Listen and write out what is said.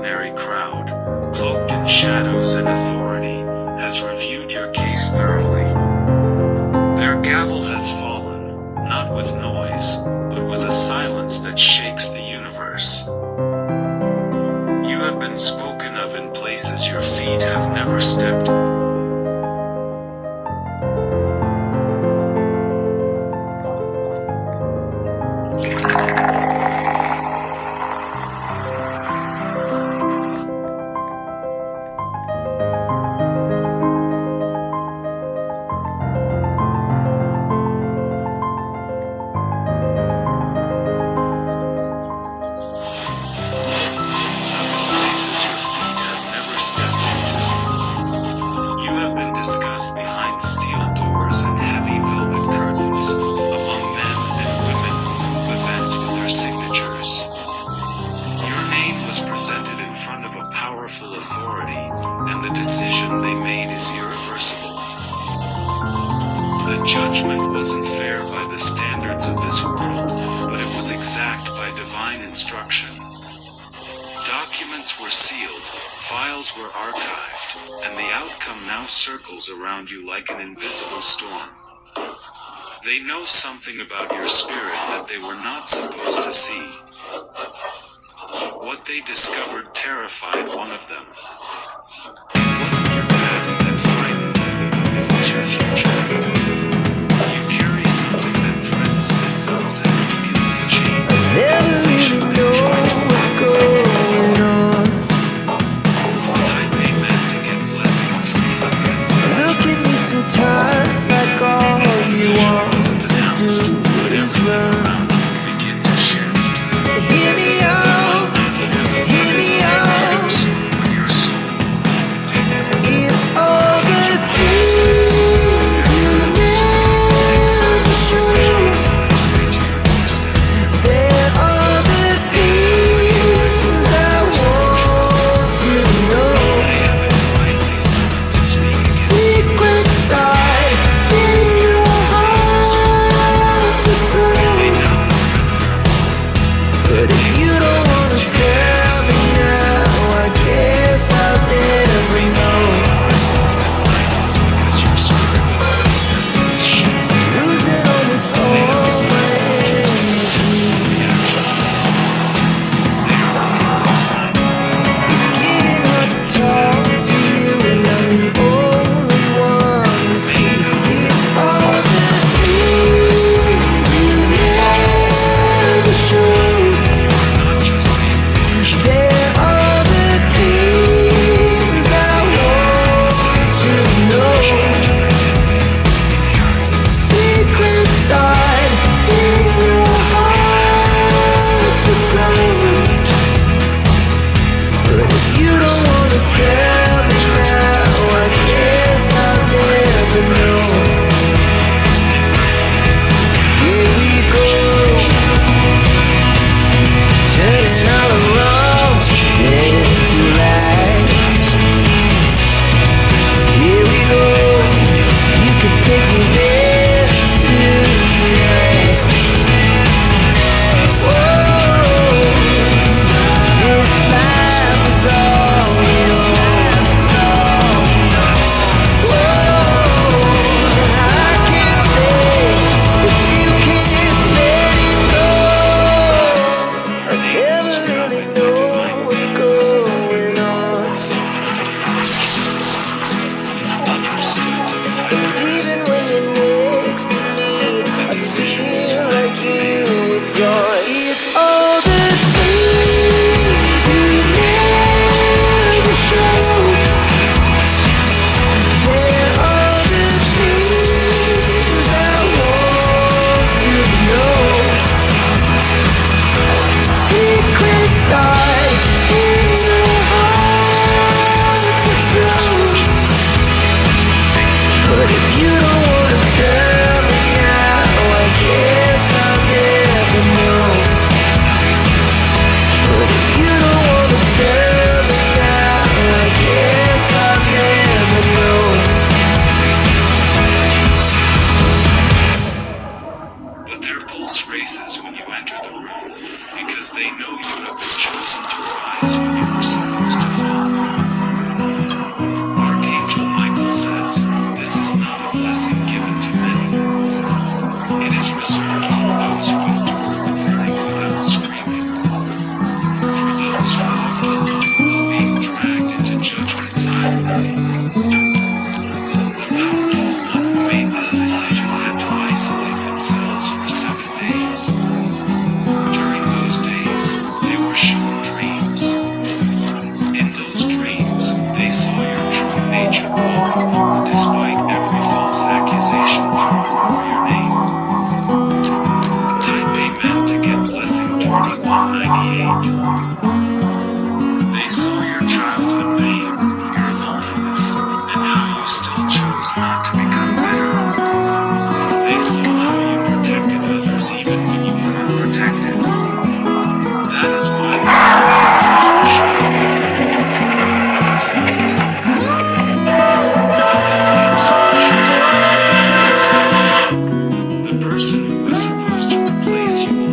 ordinary crowd, cloaked in shadows and authority, has reviewed your case thoroughly. Their gavel has fallen, not with noise, but with a silence that shakes the universe. You have been spoken of in places your feet have never stepped. Decision they made is irreversible. The judgment wasn't fair by the standards of this world, but it was exact by divine instruction. Documents were sealed, files were archived, and the outcome now circles around you like an invisible storm. They know something about your spirit that they were not supposed to see. What they discovered terrified one of them. It wasn't your past that frightened them, it was your future. You carry something that threatens systems and weakens the chain. I never really know what's going on. Type amen to get blessing free. Look at me sometimes like all you want to do is run. Begin to share. Hear me out, hear me out. Your soul. It's all the things you never show. There are the things I want to know. Secrets start despite every false accusation thrown over your name. Type Amen to get blessing 2198. They saw your childhood pain, your loneliness, and how you still chose not to become bitter. They saw how you protected others even when you were unprotected. That is why you remain such a shadow. Others know that. Not this absolution, but the person who was supposed to replace you